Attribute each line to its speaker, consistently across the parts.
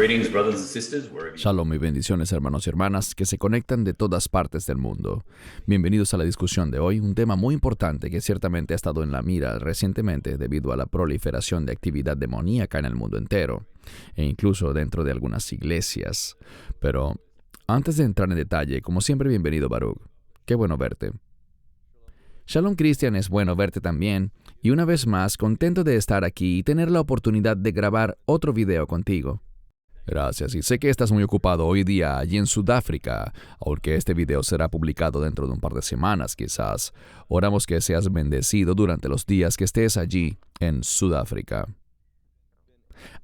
Speaker 1: Greetings, brothers and sisters, wherever you
Speaker 2: Shalom y bendiciones, hermanos y hermanas que se conectan de todas partes del mundo. Bienvenidos a la discusión de hoy, un tema muy importante que ciertamente ha estado en la mira recientemente debido a la proliferación de actividad demoníaca en el mundo entero, e incluso dentro de algunas iglesias. Pero antes de entrar en detalle, como siempre, bienvenido, Baruch. Qué bueno verte. Shalom, Cristian, es bueno verte también, y una vez más, contento de estar aquí y tener la oportunidad de grabar otro video contigo. Gracias, y sé que estás muy ocupado hoy día allí en Sudáfrica, aunque este video será publicado dentro de un par de semanas quizás. Oramos que seas bendecido durante los días que estés allí en Sudáfrica.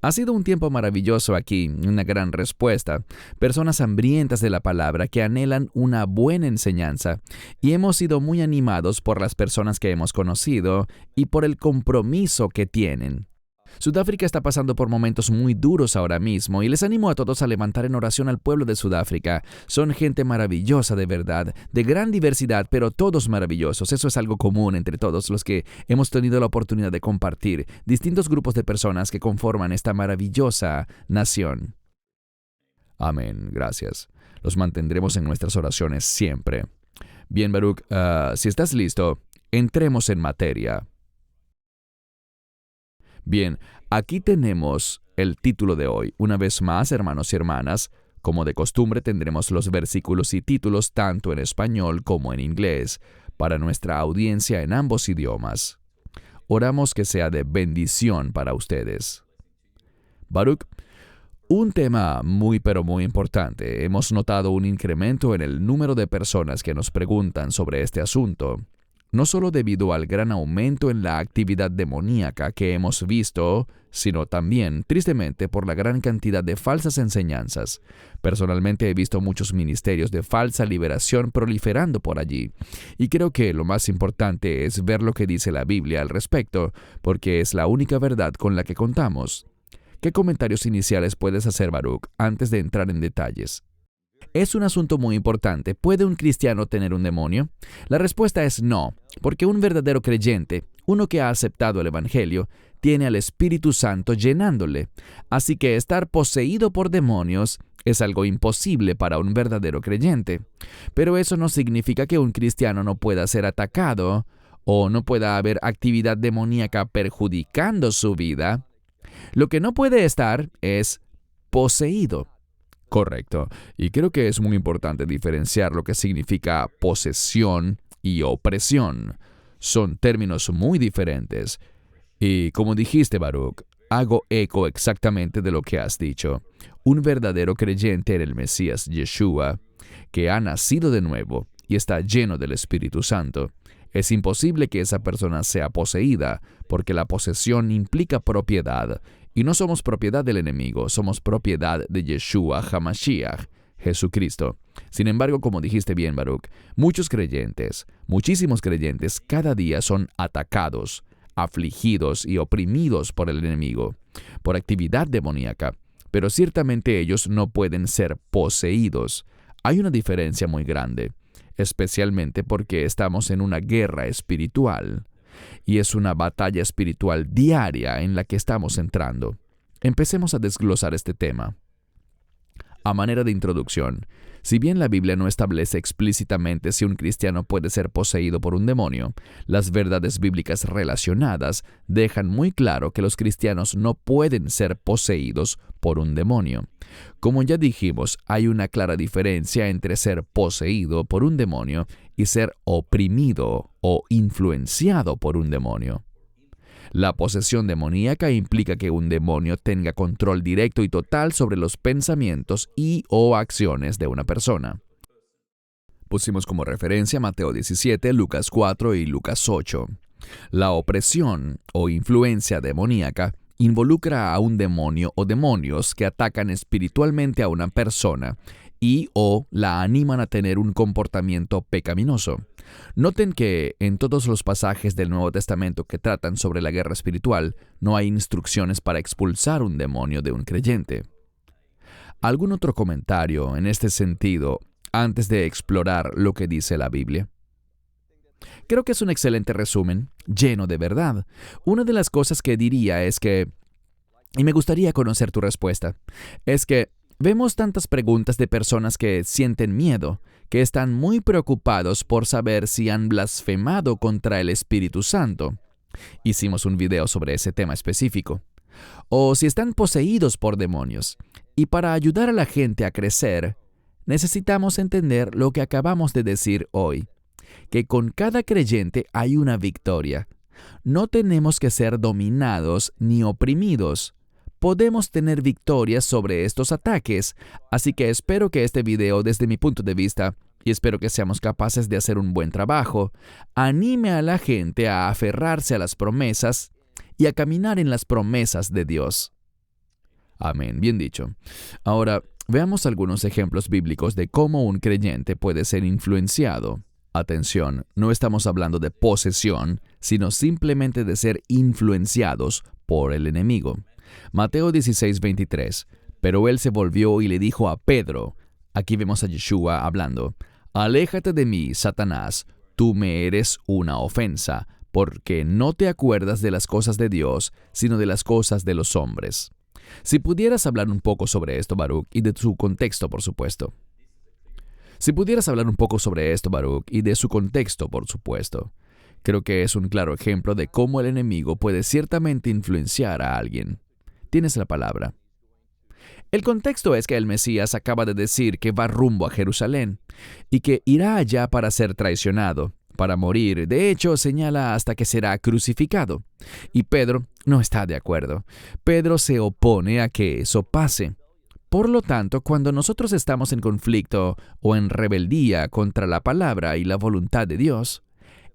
Speaker 2: Ha sido un tiempo maravilloso aquí, una gran respuesta, personas hambrientas de la palabra que anhelan una buena enseñanza, y hemos sido muy animados por las personas que hemos conocido y por el compromiso que tienen. Sudáfrica está pasando por momentos muy duros ahora mismo y les animo a todos a levantar en oración al pueblo de Sudáfrica. Son gente maravillosa de verdad, de gran diversidad, pero todos maravillosos. Eso es algo común entre todos los que hemos tenido la oportunidad de compartir distintos grupos de personas que conforman esta maravillosa nación. Amén, gracias. Los mantendremos en nuestras oraciones siempre. Bien, Baruch, si estás listo, entremos en materia. Bien, aquí tenemos el título de hoy. Una vez más, hermanos y hermanas, como de costumbre tendremos los versículos y títulos tanto en español como en inglés, para nuestra audiencia en ambos idiomas. Oramos que sea de bendición para ustedes. Baruch, un tema muy pero muy importante. Hemos notado un incremento en el número de personas que nos preguntan sobre este asunto. No solo debido al gran aumento en la actividad demoníaca que hemos visto, sino también, tristemente, por la gran cantidad de falsas enseñanzas. Personalmente he visto muchos ministerios de falsa liberación proliferando por allí, y creo que lo más importante es ver lo que dice la Biblia al respecto, porque es la única verdad con la que contamos. ¿Qué comentarios iniciales puedes hacer, Baruch, antes de entrar en detalles? Es un asunto muy importante. ¿Puede un cristiano tener un demonio? La respuesta es no, porque un verdadero creyente, uno que ha aceptado el Evangelio, tiene al Espíritu Santo llenándole. Así que estar poseído por demonios es algo imposible para un verdadero creyente. Pero eso no significa que un cristiano no pueda ser atacado o no pueda haber actividad demoníaca perjudicando su vida. Lo que no puede estar es poseído. Correcto. Y creo que es muy importante diferenciar lo que significa posesión y opresión. Son términos muy diferentes. Y como dijiste, Baruch, hago eco exactamente de lo que has dicho. Un verdadero creyente en el Mesías Yeshua, que ha nacido de nuevo y está lleno del Espíritu Santo, es imposible que esa persona sea poseída, porque la posesión implica propiedad. Y no somos propiedad del enemigo, somos propiedad de Yeshua HaMashiach, Jesucristo. Sin embargo, como dijiste bien, Baruch, muchísimos creyentes, cada día son atacados, afligidos y oprimidos por el enemigo, por actividad demoníaca. Pero ciertamente ellos no pueden ser poseídos. Hay una diferencia muy grande, especialmente porque estamos en una guerra espiritual. Y es una batalla espiritual diaria en la que estamos entrando. Empecemos a desglosar este tema. A manera de introducción, si bien la Biblia no establece explícitamente si un cristiano puede ser poseído por un demonio, las verdades bíblicas relacionadas dejan muy claro que los cristianos no pueden ser poseídos por un demonio. Como ya dijimos, hay una clara diferencia entre ser poseído por un demonio y ser oprimido o influenciado por un demonio. La posesión demoníaca implica que un demonio tenga control directo y total sobre los pensamientos y o acciones de una persona. Pusimos como referencia Mateo 17, Lucas 4 y Lucas 8. La opresión o influencia demoníaca involucra a un demonio o demonios que atacan espiritualmente a una persona y o la animan a tener un comportamiento pecaminoso. Noten que en todos los pasajes del Nuevo Testamento que tratan sobre la guerra espiritual, no hay instrucciones para expulsar un demonio de un creyente. ¿Algún otro comentario en este sentido antes de explorar lo que dice la Biblia? Creo que es un excelente resumen, lleno de verdad. Una de las cosas que diría es que Y me gustaría conocer tu respuesta. Es que vemos tantas preguntas de personas que sienten miedo, que están muy preocupados por saber si han blasfemado contra el Espíritu Santo. Hicimos un video sobre ese tema específico. O si están poseídos por demonios. Y para ayudar a la gente a crecer, necesitamos entender lo que acabamos de decir hoy, que con cada creyente hay una victoria. No tenemos que ser dominados ni oprimidos. Podemos tener victorias sobre estos ataques, así que espero que este video, desde mi punto de vista, y espero que seamos capaces de hacer un buen trabajo, anime a la gente a aferrarse a las promesas y a caminar en las promesas de Dios. Amén, bien dicho. Ahora, veamos algunos ejemplos bíblicos de cómo un creyente puede ser influenciado. Atención, no estamos hablando de posesión, sino simplemente de ser influenciados por el enemigo. Mateo 16:23. Pero él se volvió y le dijo a Pedro, aquí vemos a Yeshua hablando, «Aléjate de mí, Satanás, tú me eres una ofensa, porque no te acuerdas de las cosas de Dios, sino de las cosas de los hombres». Si pudieras hablar un poco sobre esto, Baruch, y de su contexto, por supuesto. Creo que es un claro ejemplo de cómo el enemigo puede ciertamente influenciar a alguien. Tienes la palabra. El contexto es que el Mesías acaba de decir que va rumbo a Jerusalén y que irá allá para ser traicionado, para morir. De hecho, señala hasta que será crucificado. Y Pedro no está de acuerdo. Pedro se opone a que eso pase. Por lo tanto, cuando nosotros estamos en conflicto o en rebeldía contra la palabra y la voluntad de Dios,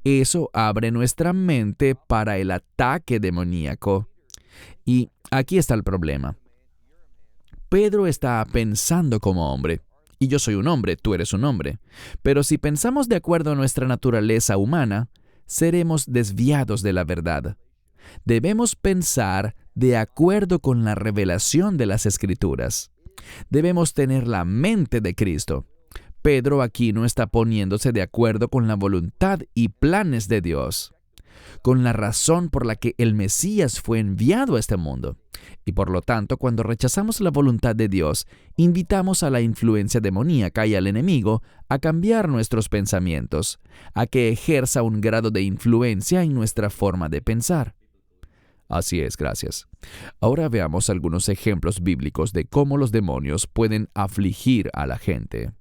Speaker 2: eso abre nuestra mente para el ataque demoníaco. Y aquí está el problema. Pedro está pensando como hombre, y yo soy un hombre, tú eres un hombre. Pero si pensamos de acuerdo a nuestra naturaleza humana, seremos desviados de la verdad. Debemos pensar de acuerdo con la revelación de las Escrituras. Debemos tener la mente de Cristo. Pedro aquí no está poniéndose de acuerdo con la voluntad y planes de Dios, con la razón por la que el Mesías fue enviado a este mundo. Y por lo tanto, cuando rechazamos la voluntad de Dios, invitamos a la influencia demoníaca y al enemigo a cambiar nuestros pensamientos, a que ejerza un grado de influencia en nuestra forma de pensar. Así es, gracias. Ahora veamos algunos ejemplos bíblicos de cómo los demonios pueden afligir a la gente.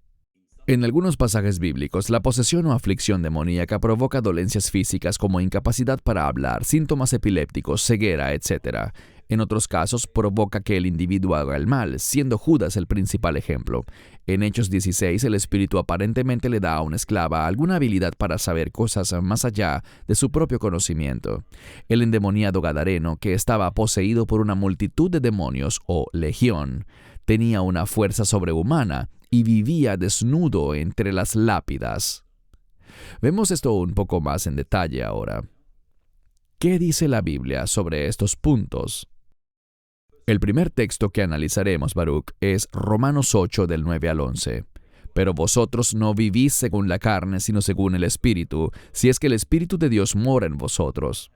Speaker 2: En algunos pasajes bíblicos, la posesión o aflicción demoníaca provoca dolencias físicas como incapacidad para hablar, síntomas epilépticos, ceguera, etc. En otros casos, provoca que el individuo haga el mal, siendo Judas el principal ejemplo. En Hechos 16, el espíritu aparentemente le da a una esclava alguna habilidad para saber cosas más allá de su propio conocimiento. El endemoniado gadareno, que estaba poseído por una multitud de demonios o legión, tenía una fuerza sobrehumana y vivía desnudo entre las lápidas. Vemos esto un poco más en detalle ahora. ¿Qué dice la Biblia sobre estos puntos? El primer texto que analizaremos, Baruch, es Romanos 8, del 9 al 11. Pero vosotros no vivís según la carne, sino según el Espíritu, si es que el Espíritu de Dios mora en vosotros.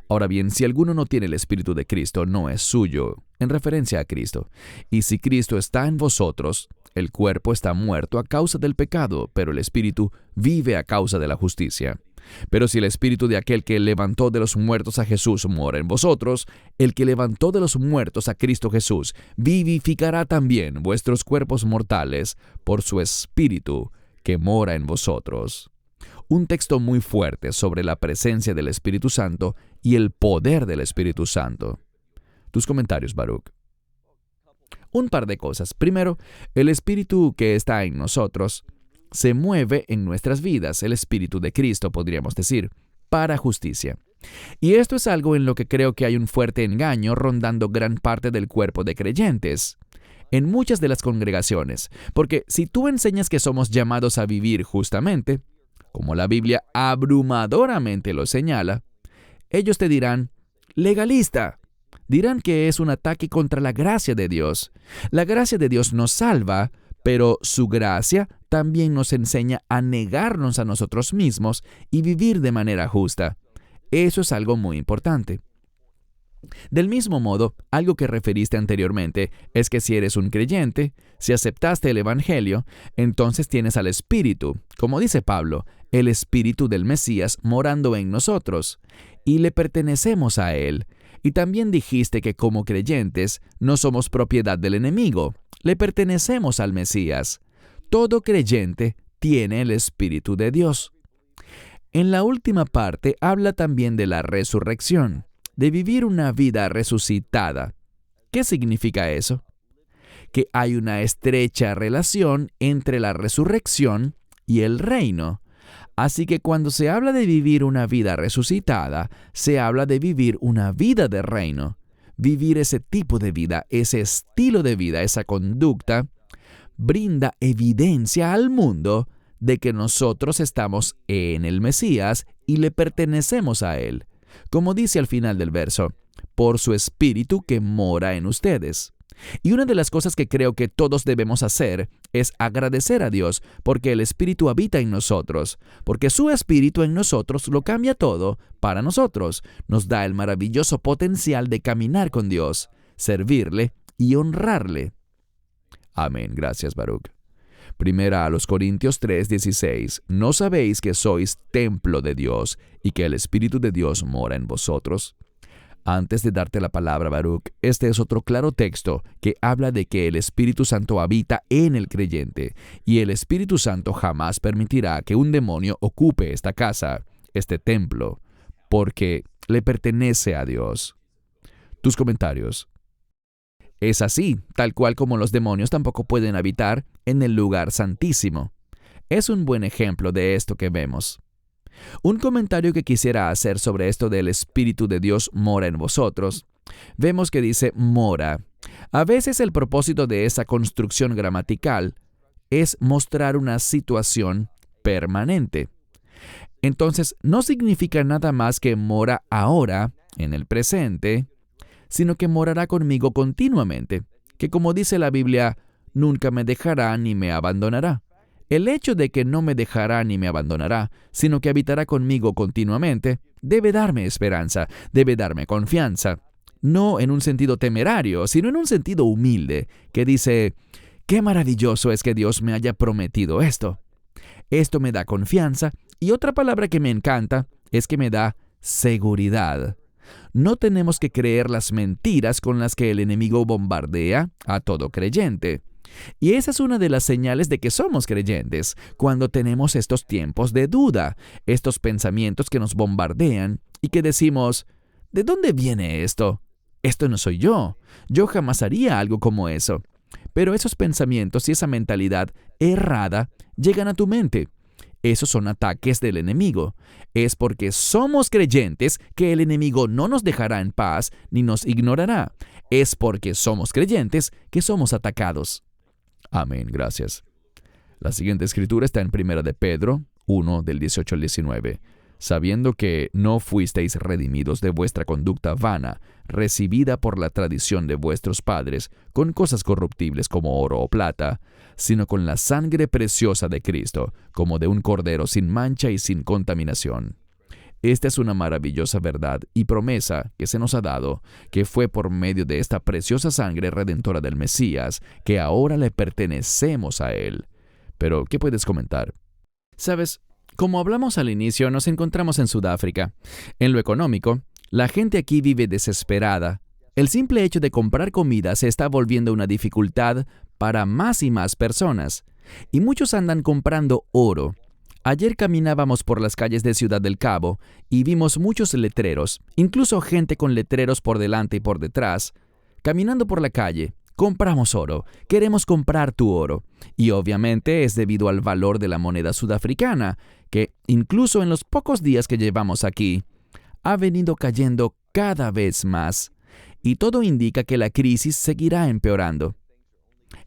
Speaker 2: Ahora bien, si alguno no tiene el Espíritu de Cristo, no es suyo, en referencia a Cristo. Y si Cristo está en vosotros, el cuerpo está muerto a causa del pecado, pero el Espíritu vive a causa de la justicia. Pero si el Espíritu de aquel que levantó de los muertos a Jesús mora en vosotros, el que levantó de los muertos a Cristo Jesús vivificará también vuestros cuerpos mortales por su Espíritu que mora en vosotros. Un texto muy fuerte sobre la presencia del Espíritu Santo y el poder del Espíritu Santo. Tus comentarios, Baruch. Un par de cosas. Primero, el Espíritu que está en nosotros se mueve en nuestras vidas, el Espíritu de Cristo, podríamos decir, para justicia. Y esto es algo en lo que creo que hay un fuerte engaño rondando gran parte del cuerpo de creyentes, en muchas de las congregaciones, porque si tú enseñas que somos llamados a vivir justamente, como la Biblia abrumadoramente lo señala, ellos te dirán, legalista. Dirán que es un ataque contra la gracia de Dios. La gracia de Dios nos salva, pero su gracia también nos enseña a negarnos a nosotros mismos y vivir de manera justa. Eso es algo muy importante. Del mismo modo, algo que referiste anteriormente es que si eres un creyente, si aceptaste el Evangelio, entonces tienes al Espíritu, como dice Pablo, el Espíritu del Mesías morando en nosotros, y le pertenecemos a Él. Y también dijiste que como creyentes no somos propiedad del enemigo, le pertenecemos al Mesías. Todo creyente tiene el Espíritu de Dios. En la última parte habla también de la resurrección, de vivir una vida resucitada. ¿Qué significa eso? Que hay una estrecha relación entre la resurrección y el reino. Así que cuando se habla de vivir una vida resucitada, se habla de vivir una vida de reino. Vivir ese tipo de vida, ese estilo de vida, esa conducta, brinda evidencia al mundo de que nosotros estamos en el Mesías y le pertenecemos a Él. Como dice al final del verso, por su Espíritu que mora en ustedes. Y una de las cosas que creo que todos debemos hacer es agradecer a Dios porque el Espíritu habita en nosotros, porque su Espíritu en nosotros lo cambia todo para nosotros, nos da el maravilloso potencial de caminar con Dios, servirle y honrarle. Amén. Gracias, Baruch. Primera a los Corintios 3:16. ¿No sabéis que sois templo de Dios y que el Espíritu de Dios mora en vosotros? Antes de darte la palabra, Baruch, este es otro claro texto que habla de que el Espíritu Santo habita en el creyente, y el Espíritu Santo jamás permitirá que un demonio ocupe esta casa, este templo, porque le pertenece a Dios. Tus comentarios. Es así, tal cual como los demonios tampoco pueden habitar en el lugar santísimo. Es un buen ejemplo de esto que vemos. Un comentario que quisiera hacer sobre esto del Espíritu de Dios mora en vosotros. Vemos que dice mora. A veces el propósito de esa construcción gramatical es mostrar una situación permanente. Entonces, no significa nada más que mora ahora, en el presente, sino que morará conmigo continuamente, que como dice la Biblia, nunca me dejará ni me abandonará. El hecho de que no me dejará ni me abandonará, sino que habitará conmigo continuamente, debe darme esperanza, debe darme confianza. No en un sentido temerario, sino en un sentido humilde, que dice, qué maravilloso es que Dios me haya prometido esto. Esto me da confianza, y otra palabra que me encanta es que me da seguridad. No tenemos que creer las mentiras con las que el enemigo bombardea a todo creyente. Y esa es una de las señales de que somos creyentes, cuando tenemos estos tiempos de duda, estos pensamientos que nos bombardean y que decimos, ¿de dónde viene esto? Esto no soy yo. Yo jamás haría algo como eso. Pero esos pensamientos y esa mentalidad errada llegan a tu mente. Esos son ataques del enemigo. Es porque somos creyentes que el enemigo no nos dejará en paz ni nos ignorará. Es porque somos creyentes que somos atacados. Amén, gracias. La siguiente escritura está en 1 de Pedro 1, del 18 al 19. Sabiendo que no fuisteis redimidos de vuestra conducta vana, recibida por la tradición de vuestros padres, con cosas corruptibles como oro o plata, sino con la sangre preciosa de Cristo, como de un cordero sin mancha y sin contaminación. Esta es una maravillosa verdad y promesa que se nos ha dado, que fue por medio de esta preciosa sangre redentora del Mesías, que ahora le pertenecemos a Él. Pero, ¿qué puedes comentar? Sabes, como hablamos al inicio, nos encontramos en Sudáfrica. En lo económico, la gente aquí vive desesperada. El simple hecho de comprar comida se está volviendo una dificultad para más y más personas. Y muchos andan comprando oro. Ayer caminábamos por las calles de Ciudad del Cabo y vimos muchos letreros, incluso gente con letreros por delante y por detrás. Caminando por la calle, compramos oro, queremos comprar tu oro. Y obviamente es debido al valor de la moneda sudafricana, que incluso en los pocos días que llevamos aquí, ha venido cayendo cada vez más. Y todo indica que la crisis seguirá empeorando.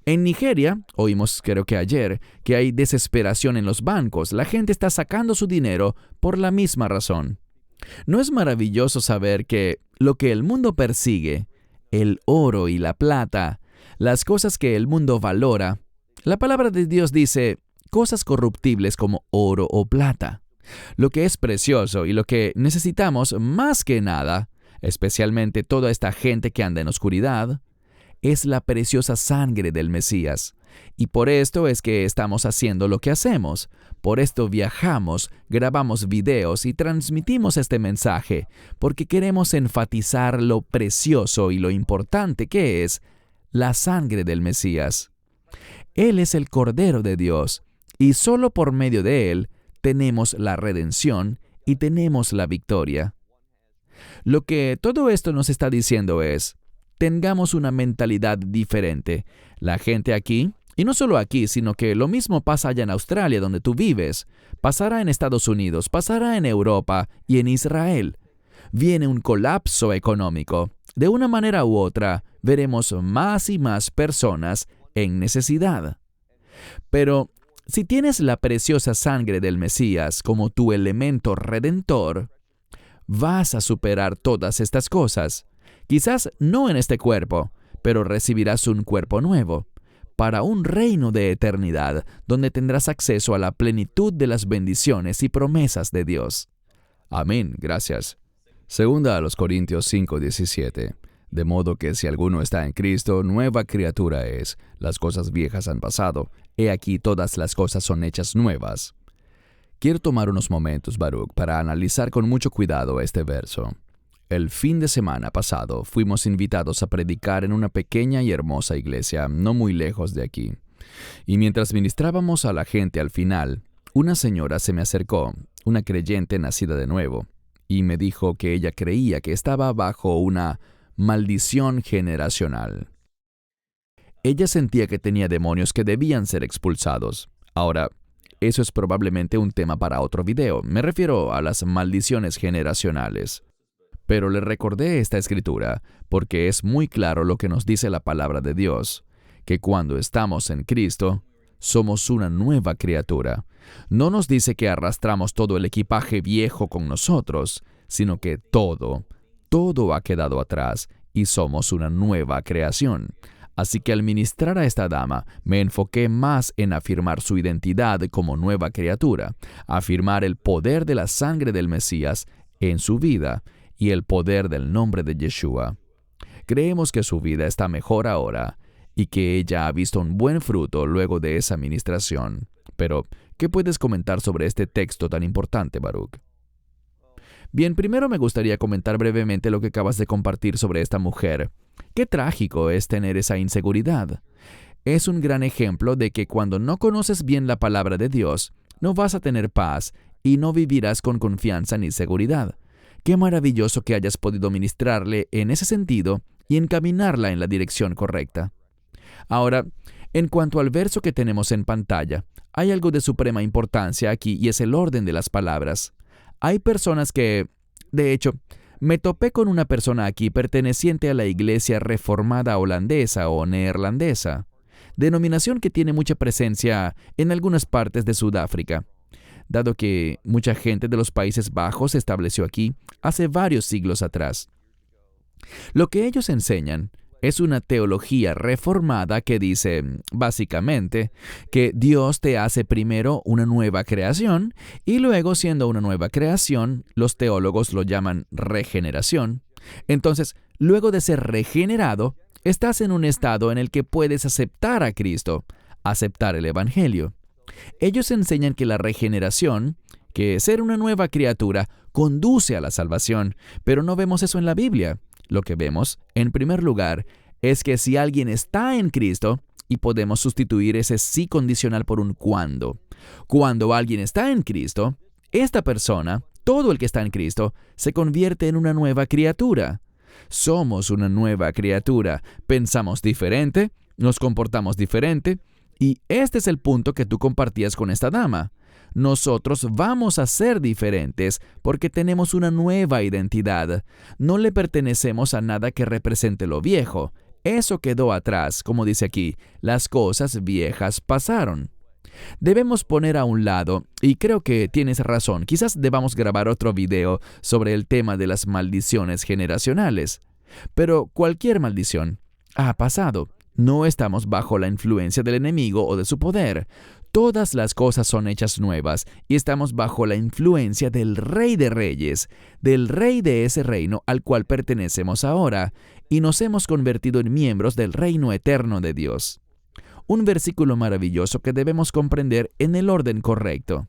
Speaker 2: En Nigeria, oímos creo que ayer, que hay desesperación en los bancos. La gente está sacando su dinero por la misma razón. ¿No es maravilloso saber que lo que el mundo persigue, el oro y la plata, las cosas que el mundo valora, la palabra de Dios dice, cosas corruptibles como oro o plata? Lo que es precioso y lo que necesitamos más que nada especialmente toda esta gente que anda en oscuridad, es la preciosa sangre del Mesías. Y por esto es que estamos haciendo lo que hacemos. Por esto viajamos, grabamos videos y transmitimos este mensaje, porque queremos enfatizar lo precioso y lo importante que es la sangre del Mesías. Él es el Cordero de Dios, y solo por medio de Él tenemos la redención y tenemos la victoria. Lo que todo esto nos está diciendo es, tengamos una mentalidad diferente. La gente aquí, y no solo aquí, sino que lo mismo pasa allá en Australia, donde tú vives, pasará en Estados Unidos, pasará en Europa y en Israel. Viene un colapso económico. De una manera u otra, veremos más y más personas en necesidad. Pero si tienes la preciosa sangre del Mesías como tu elemento redentor, vas a superar todas estas cosas. Quizás no en este cuerpo, pero recibirás un cuerpo nuevo, para un reino de eternidad, donde tendrás acceso a la plenitud de las bendiciones y promesas de Dios. Amén, gracias. Segunda a los Corintios 5:17. De modo que si alguno está en Cristo, nueva criatura es. Las cosas viejas han pasado. He aquí todas las cosas son hechas nuevas. Quiero tomar unos momentos, Baruch, para analizar con mucho cuidado este verso. El fin de semana pasado fuimos invitados a predicar en una pequeña y hermosa iglesia no muy lejos de aquí. Y mientras ministrábamos a la gente al final, una señora se me acercó, una creyente nacida de nuevo, y me dijo que ella creía que estaba bajo una maldición generacional. Ella sentía que tenía demonios que debían ser expulsados. Ahora, eso es probablemente un tema para otro video. Me refiero a las maldiciones generacionales. Pero le recordé esta escritura porque es muy claro lo que nos dice la palabra de Dios, que cuando estamos en Cristo, somos una nueva criatura. No nos dice que arrastramos todo el equipaje viejo con nosotros, sino que todo ha quedado atrás y somos una nueva creación. Así que al ministrar a esta dama, me enfoqué más en afirmar su identidad como nueva criatura, afirmar el poder de la sangre del Mesías en su vida y el poder del nombre de Yeshua. Creemos que su vida está mejor ahora y que ella ha visto un buen fruto luego de esa ministración. Pero, ¿qué puedes comentar sobre este texto tan importante, Baruch? Bien, primero me gustaría comentar brevemente lo que acabas de compartir sobre esta mujer. Qué trágico es tener esa inseguridad. Es un gran ejemplo de que cuando no conoces bien la palabra de Dios, no vas a tener paz y no vivirás con confianza ni seguridad. Qué maravilloso que hayas podido ministrarle en ese sentido y encaminarla en la dirección correcta. Ahora, en cuanto al verso que tenemos en pantalla, hay algo de suprema importancia aquí y es el orden de las palabras. Hay personas que, de hecho, me topé con una persona aquí perteneciente a la Iglesia Reformada Holandesa o Neerlandesa, denominación que tiene mucha presencia en algunas partes de Sudáfrica, dado que mucha gente de los Países Bajos se estableció aquí hace varios siglos atrás. Lo que ellos enseñan es una teología reformada que dice, básicamente, que Dios te hace primero una nueva creación y luego, siendo una nueva creación, los teólogos lo llaman regeneración. Entonces, luego de ser regenerado, estás en un estado en el que puedes aceptar a Cristo, aceptar el Evangelio. Ellos enseñan que la regeneración, que ser una nueva criatura, conduce a la salvación, pero no vemos eso en la Biblia. Lo que vemos, en primer lugar, es que si alguien está en Cristo, y podemos sustituir ese sí condicional por un cuando. Cuando alguien está en Cristo, esta persona, todo el que está en Cristo, se convierte en una nueva criatura. Somos una nueva criatura, pensamos diferente, nos comportamos diferente, y este es el punto que tú compartías con esta dama. Nosotros vamos a ser diferentes porque tenemos una nueva identidad. No le pertenecemos a nada que represente lo viejo. Eso quedó atrás, como dice aquí, las cosas viejas pasaron. Debemos poner a un lado, y creo que tienes razón, quizás debamos grabar otro video sobre el tema de las maldiciones generacionales. Pero cualquier maldición ha pasado. No estamos bajo la influencia del enemigo o de su poder. Todas las cosas son hechas nuevas y estamos bajo la influencia del Rey de Reyes, del Rey de ese reino al cual pertenecemos ahora, y nos hemos convertido en miembros del reino eterno de Dios. Un versículo maravilloso que debemos comprender en el orden correcto.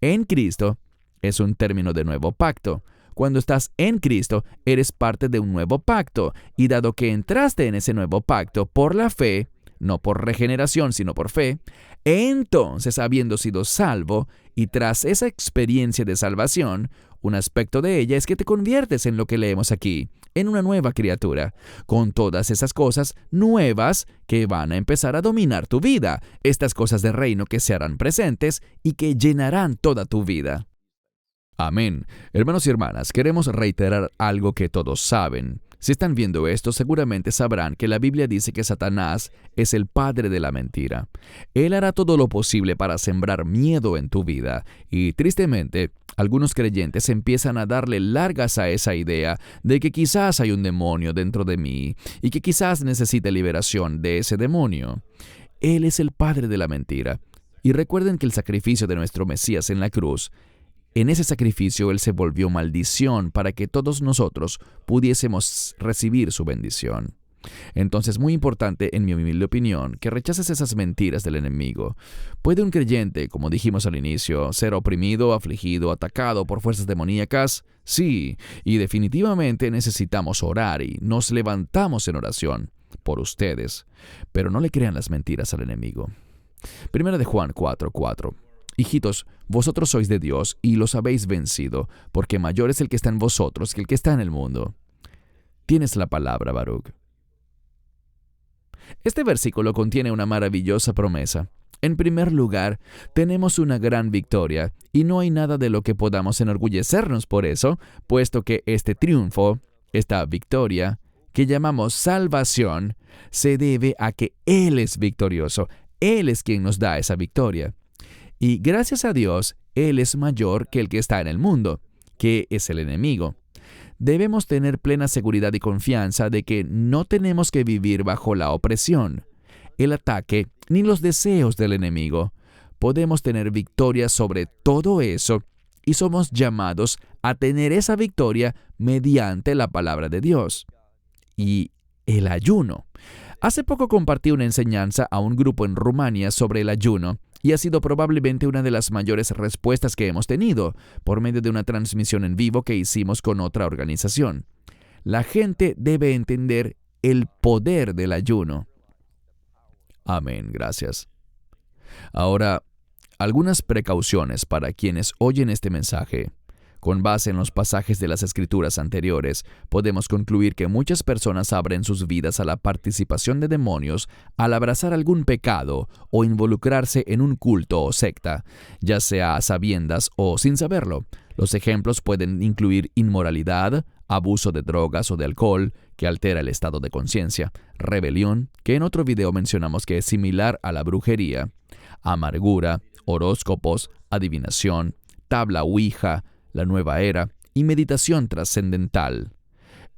Speaker 2: En Cristo es un término de nuevo pacto. Cuando estás en Cristo, eres parte de un nuevo pacto, y dado que entraste en ese nuevo pacto por la fe, no por regeneración, sino por fe, entonces, habiendo sido salvo, y tras esa experiencia de salvación, un aspecto de ella es que te conviertes en lo que leemos aquí, en una nueva criatura, con todas esas cosas nuevas que van a empezar a dominar tu vida, estas cosas de reino que se harán presentes y que llenarán toda tu vida. Amén. Hermanos y hermanas, queremos reiterar algo que todos saben. Si están viendo esto, seguramente sabrán que la Biblia dice que Satanás es el padre de la mentira. Él hará todo lo posible para sembrar miedo en tu vida y, tristemente, algunos creyentes empiezan a darle largas a esa idea de que quizás hay un demonio dentro de mí y que quizás necesite liberación de ese demonio. Él es el padre de la mentira. Y recuerden que el sacrificio de nuestro Mesías en la cruz, en ese sacrificio Él se volvió maldición para que todos nosotros pudiésemos recibir su bendición. Entonces, muy importante, en mi humilde opinión, que rechaces esas mentiras del enemigo. ¿Puede un creyente, como dijimos al inicio, ser oprimido, afligido, atacado por fuerzas demoníacas? Sí, y definitivamente necesitamos orar y nos levantamos en oración por ustedes. Pero no le crean las mentiras al enemigo. Primera de Juan 4:4. Hijitos, vosotros sois de Dios y los habéis vencido, porque mayor es el que está en vosotros que el que está en el mundo. Tienes la palabra, Baruch. Este versículo contiene una maravillosa promesa. En primer lugar, tenemos una gran victoria, y no hay nada de lo que podamos enorgullecernos por eso, puesto que este triunfo, esta victoria, que llamamos salvación, se debe a que Él es victorioso. Él es quien nos da esa victoria. Y gracias a Dios, Él es mayor que el que está en el mundo, que es el enemigo. Debemos tener plena seguridad y confianza de que no tenemos que vivir bajo la opresión, el ataque, ni los deseos del enemigo. Podemos tener victoria sobre todo eso y somos llamados a tener esa victoria mediante la palabra de Dios. Y el ayuno. Hace poco compartí una enseñanza a un grupo en Rumania sobre el ayuno, y ha sido probablemente una de las mayores respuestas que hemos tenido por medio de una transmisión en vivo que hicimos con otra organización. La gente debe entender el poder del ayuno. Amén, gracias. Ahora, algunas precauciones para quienes oyen este mensaje. Con base en los pasajes de las Escrituras anteriores, podemos concluir que muchas personas abren sus vidas a la participación de demonios al abrazar algún pecado o involucrarse en un culto o secta, ya sea a sabiendas o sin saberlo. Los ejemplos pueden incluir inmoralidad, abuso de drogas o de alcohol, que altera el estado de conciencia, rebelión, que en otro video mencionamos que es similar a la brujería, amargura, horóscopos, adivinación, tabla ouija, la nueva era y meditación trascendental.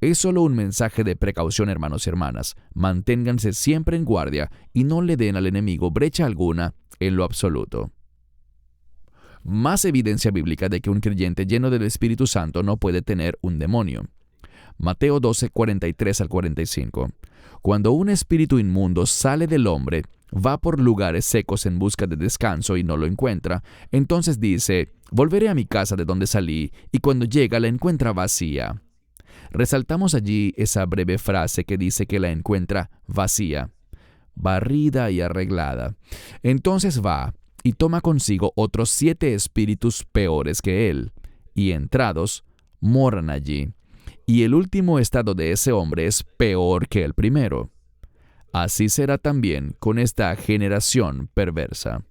Speaker 2: Es solo un mensaje de precaución, hermanos y hermanas. Manténganse siempre en guardia y no le den al enemigo brecha alguna en lo absoluto. Más evidencia bíblica de que un creyente lleno del Espíritu Santo no puede tener un demonio. Mateo 12:43-45. Cuando un espíritu inmundo sale del hombre, va por lugares secos en busca de descanso y no lo encuentra. Entonces dice: volveré a mi casa de donde salí, y cuando llega la encuentra vacía. Resaltamos allí esa breve frase que dice que la encuentra vacía, barrida y arreglada. Entonces va y toma consigo otros 7 espíritus peores que él, y entrados, moran allí. Y el último estado de ese hombre es peor que el primero. Así será también con esta generación perversa.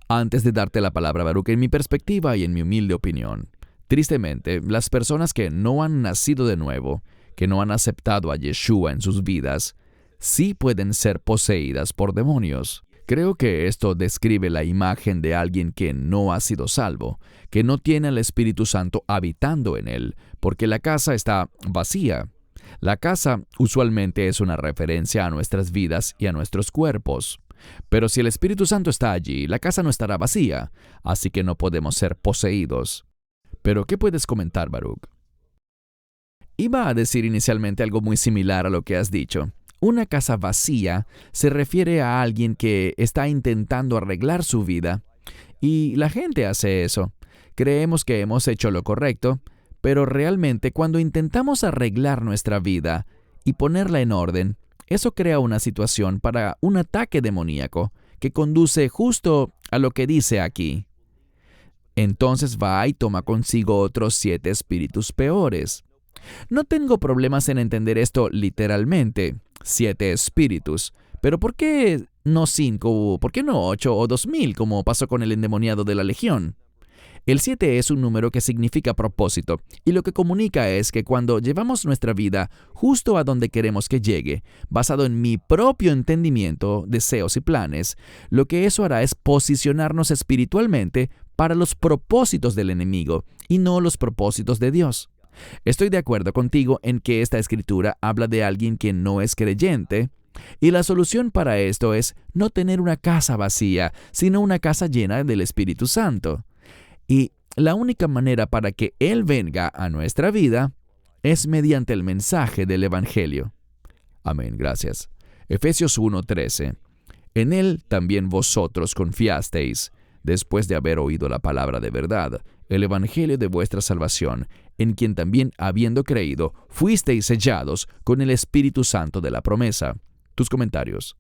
Speaker 2: Antes de darte la palabra, Baruch, en mi perspectiva y en mi humilde opinión, tristemente, las personas que no han nacido de nuevo, que no han aceptado a Yeshua en sus vidas, sí pueden ser poseídas por demonios. Creo que esto describe la imagen de alguien que no ha sido salvo, que no tiene al Espíritu Santo habitando en él, porque la casa está vacía. La casa usualmente es una referencia a nuestras vidas y a nuestros cuerpos. Pero si el Espíritu Santo está allí, la casa no estará vacía, así que no podemos ser poseídos. Pero, ¿qué puedes comentar, Baruch? Iba a decir inicialmente algo muy similar a lo que has dicho. Una casa vacía se refiere a alguien que está intentando arreglar su vida. Y la gente hace eso. Creemos que hemos hecho lo correcto, pero realmente cuando intentamos arreglar nuestra vida y ponerla en orden, eso crea una situación para un ataque demoníaco que conduce justo a lo que dice aquí. Entonces va y toma consigo otros 7 espíritus peores. No tengo problemas en entender esto literalmente, 7 espíritus, pero ¿por qué no 5? ¿Por qué no 8 o 2000 como pasó con el endemoniado de la Legión? El 7 es un número que significa propósito, y lo que comunica es que cuando llevamos nuestra vida justo a donde queremos que llegue, basado en mi propio entendimiento, deseos y planes, lo que eso hará es posicionarnos espiritualmente para los propósitos del enemigo y no los propósitos de Dios. Estoy de acuerdo contigo en que esta escritura habla de alguien que no es creyente, y la solución para esto es no tener una casa vacía, sino una casa llena del Espíritu Santo. Y la única manera para que Él venga a nuestra vida es mediante el mensaje del Evangelio. Amén, gracias. Efesios 1:13. En Él también vosotros confiasteis, después de haber oído la palabra de verdad, el Evangelio de vuestra salvación, en quien también, habiendo creído, fuisteis sellados con el Espíritu Santo de la promesa. Tus comentarios.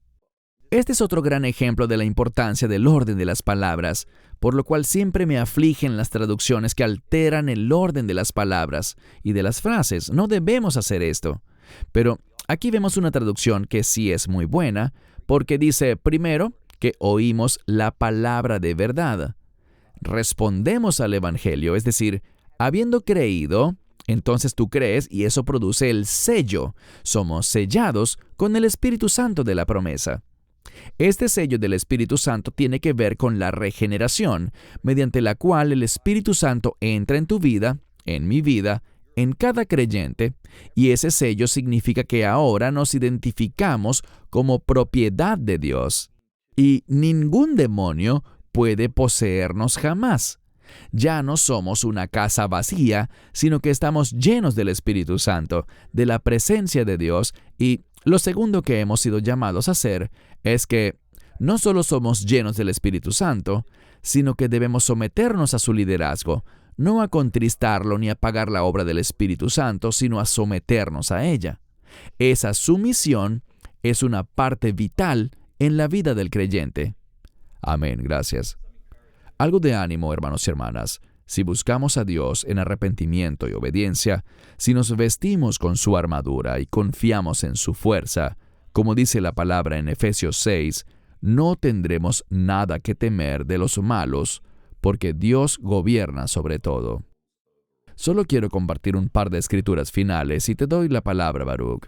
Speaker 2: Este es otro gran ejemplo de la importancia del orden de las palabras, por lo cual siempre me afligen las traducciones que alteran el orden de las palabras y de las frases. No debemos hacer esto. Pero aquí vemos una traducción que sí es muy buena, porque dice, primero, que oímos la palabra de verdad. Respondemos al Evangelio, es decir, habiendo creído, entonces tú crees y eso produce el sello. Somos sellados con el Espíritu Santo de la promesa. Este sello del Espíritu Santo tiene que ver con la regeneración, mediante la cual el Espíritu Santo entra en tu vida, en mi vida, en cada creyente, y ese sello significa que ahora nos identificamos como propiedad de Dios. Y ningún demonio puede poseernos jamás. Ya no somos una casa vacía, sino que estamos llenos del Espíritu Santo, de la presencia de Dios, y lo segundo que hemos sido llamados a hacer es que no solo somos llenos del Espíritu Santo, sino que debemos someternos a su liderazgo, no a contristarlo ni a apagar la obra del Espíritu Santo, sino a someternos a ella. Esa sumisión es una parte vital en la vida del creyente. Amén, gracias. Algo de ánimo, hermanos y hermanas. Si buscamos a Dios en arrepentimiento y obediencia, si nos vestimos con su armadura y confiamos en su fuerza, como dice la palabra en Efesios 6, no tendremos nada que temer de los malos, porque Dios gobierna sobre todo. Solo quiero compartir un par de escrituras finales y te doy la palabra, Baruch.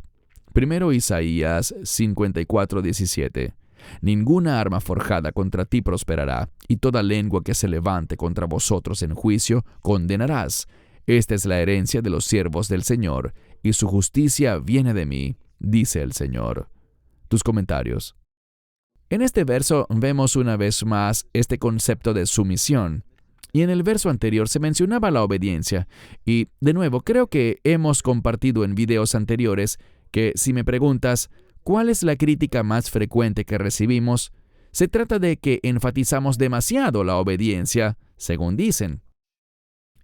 Speaker 2: Primero Isaías 54:17. Ninguna arma forjada contra ti prosperará, y toda lengua que se levante contra vosotros en juicio condenarás. Esta es la herencia de los siervos del Señor, y su justicia viene de mí, dice el Señor. Tus comentarios. En este verso vemos una vez más este concepto de sumisión, y en el verso anterior se mencionaba la obediencia, y de nuevo creo que hemos compartido en videos anteriores que si me preguntas, ¿cuál es la crítica más frecuente que recibimos? Se trata de que enfatizamos demasiado la obediencia, según dicen.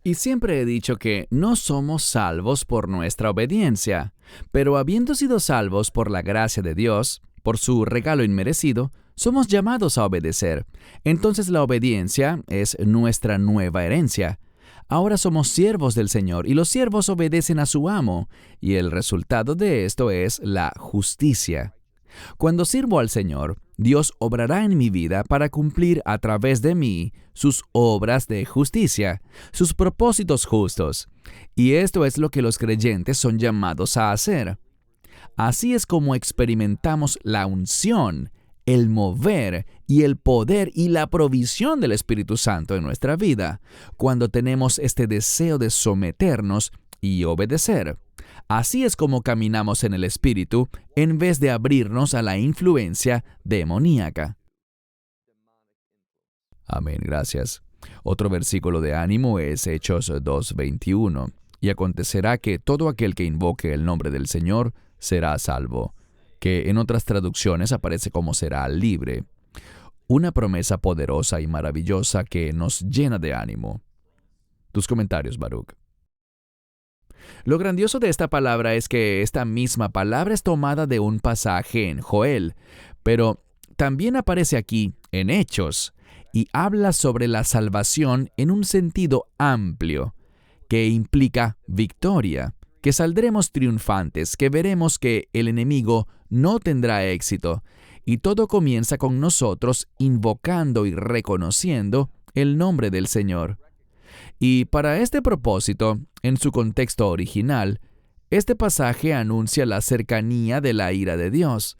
Speaker 2: Y siempre he dicho que no somos salvos por nuestra obediencia, pero habiendo sido salvos por la gracia de Dios, por su regalo inmerecido, somos llamados a obedecer. Entonces la obediencia es nuestra nueva herencia. Ahora somos siervos del Señor y los siervos obedecen a su amo, y el resultado de esto es la justicia. Cuando sirvo al Señor, Dios obrará en mi vida para cumplir a través de mí sus obras de justicia, sus propósitos justos. Y esto es lo que los creyentes son llamados a hacer. Así es como experimentamos la unción, el mover y el poder y la provisión del Espíritu Santo en nuestra vida, cuando tenemos este deseo de someternos y obedecer. Así es como caminamos en el Espíritu en vez de abrirnos a la influencia demoníaca. Amén, gracias. Otro versículo de ánimo es Hechos 2:21. Y acontecerá que todo aquel que invoque el nombre del Señor será salvo, que en otras traducciones aparece como será libre. Una promesa poderosa y maravillosa que nos llena de ánimo. Tus comentarios, Baruch. Lo grandioso de esta palabra es que esta misma palabra es tomada de un pasaje en Joel, pero también aparece aquí en Hechos y habla sobre la salvación en un sentido amplio, que implica victoria, que saldremos triunfantes, que veremos que el enemigo no tendrá éxito, y todo comienza con nosotros invocando y reconociendo el nombre del Señor. Y para este propósito, en su contexto original, este pasaje anuncia la cercanía de la ira de Dios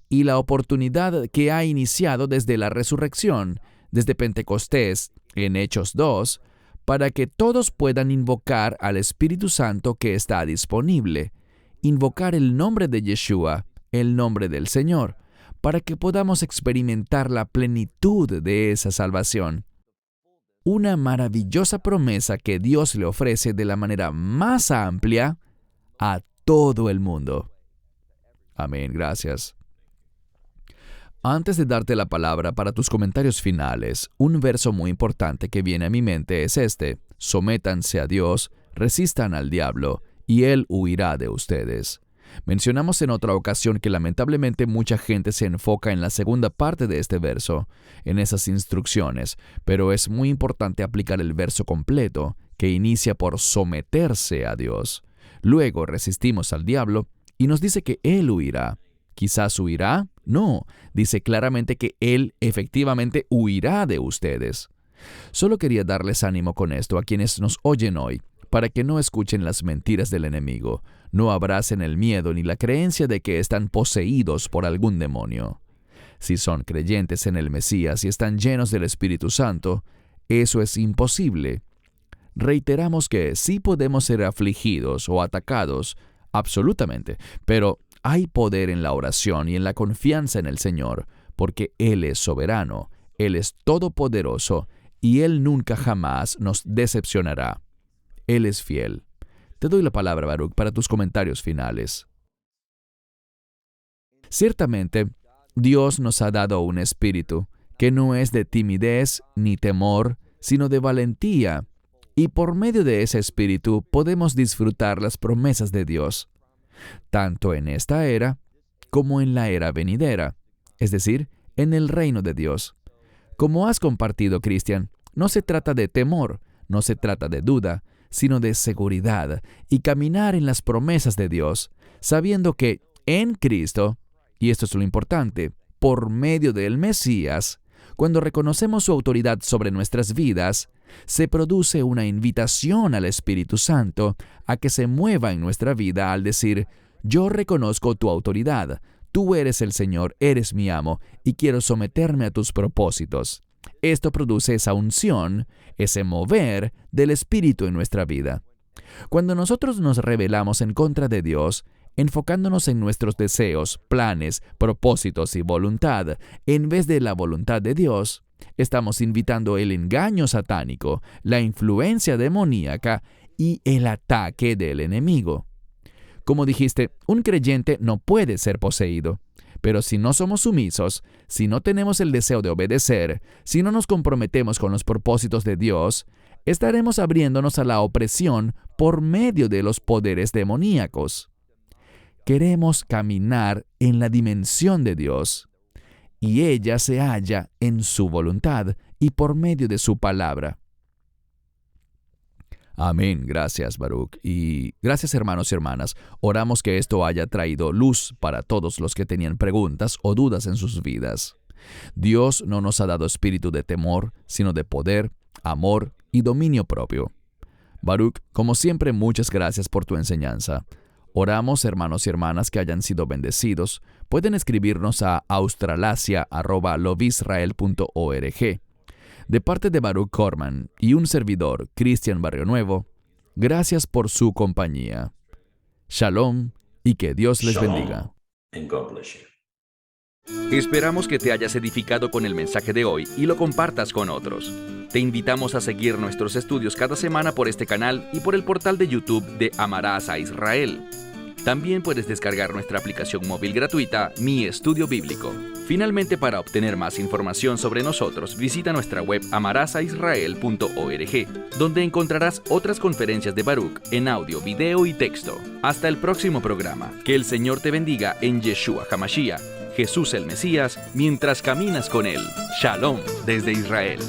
Speaker 2: y la oportunidad que ha iniciado desde la resurrección, desde Pentecostés, en Hechos 2, para que todos puedan invocar al Espíritu Santo que está disponible, invocar el nombre de Yeshua, el nombre del Señor, para que podamos experimentar la plenitud de esa salvación. Una maravillosa promesa que Dios le ofrece de la manera más amplia a todo el mundo. Amén, gracias. Antes de darte la palabra para tus comentarios finales, un verso muy importante que viene a mi mente es este: sométanse a Dios, resistan al diablo, y Él huirá de ustedes. Mencionamos en otra ocasión que lamentablemente mucha gente se enfoca en la segunda parte de este verso, en esas instrucciones, pero es muy importante aplicar el verso completo, que inicia por someterse a Dios. Luego resistimos al diablo y nos dice que Él huirá. ¿Quizás huirá? No, dice claramente que Él efectivamente huirá de ustedes. Solo quería darles ánimo con esto a quienes nos oyen hoy, para que no escuchen las mentiras del enemigo, no abracen el miedo ni la creencia de que están poseídos por algún demonio. Si son creyentes en el Mesías y están llenos del Espíritu Santo, eso es imposible. Reiteramos que sí podemos ser afligidos o atacados, absolutamente, pero hay poder en la oración y en la confianza en el Señor, porque Él es soberano, Él es todopoderoso y Él nunca jamás nos decepcionará. Él es fiel. Te doy la palabra, Baruch, para tus comentarios finales. Ciertamente, Dios nos ha dado un espíritu que no es de timidez ni temor, sino de valentía, y por medio de ese espíritu podemos disfrutar las promesas de Dios, tanto en esta era como en la era venidera, es decir, en el reino de Dios. Como has compartido, Cristian, no se trata de temor, no se trata de duda, sino de seguridad y caminar en las promesas de Dios, sabiendo que en Cristo, y esto es lo importante, por medio del Mesías, cuando reconocemos su autoridad sobre nuestras vidas, se produce una invitación al Espíritu Santo a que se mueva en nuestra vida al decir: yo reconozco tu autoridad, tú eres el Señor, eres mi amo, y quiero someterme a tus propósitos. Esto produce esa unción, ese mover del Espíritu en nuestra vida. Cuando nosotros nos rebelamos en contra de Dios, enfocándonos en nuestros deseos, planes, propósitos y voluntad, en vez de la voluntad de Dios, estamos invitando el engaño satánico, la influencia demoníaca y el ataque del enemigo. Como dijiste, un creyente no puede ser poseído. Pero si no somos sumisos, si no tenemos el deseo de obedecer, si no nos comprometemos con los propósitos de Dios, estaremos abriéndonos a la opresión por medio de los poderes demoníacos. Queremos caminar en la dimensión de Dios, y ella se halla en su voluntad y por medio de su palabra. Amén. Gracias, Baruch. Y gracias, hermanos y hermanas. Oramos que esto haya traído luz para todos los que tenían preguntas o dudas en sus vidas. Dios no nos ha dado espíritu de temor, sino de poder, amor y dominio propio. Baruch, como siempre, muchas gracias por tu enseñanza. Oramos, hermanos y hermanas, que hayan sido bendecidos. Pueden escribirnos a australasia@lovisrael.org. De parte de Baruch Korman y un servidor, Cristian Barrionuevo, gracias por su compañía. Shalom y que Dios les bendiga.
Speaker 1: And God bless you.
Speaker 2: Esperamos que te hayas edificado con el mensaje de hoy y lo compartas con otros. Te invitamos a seguir nuestros estudios cada semana por este canal y por el portal de YouTube de Amarás a Israel. También puedes descargar nuestra aplicación móvil gratuita, Mi Estudio Bíblico. Finalmente, para obtener más información sobre nosotros, visita nuestra web amarasaisrael.org, donde encontrarás otras conferencias de Baruch en audio, video y texto. Hasta el próximo programa. Que el Señor te bendiga en Yeshua HaMashiach, Jesús el Mesías, mientras caminas con Él. Shalom desde Israel.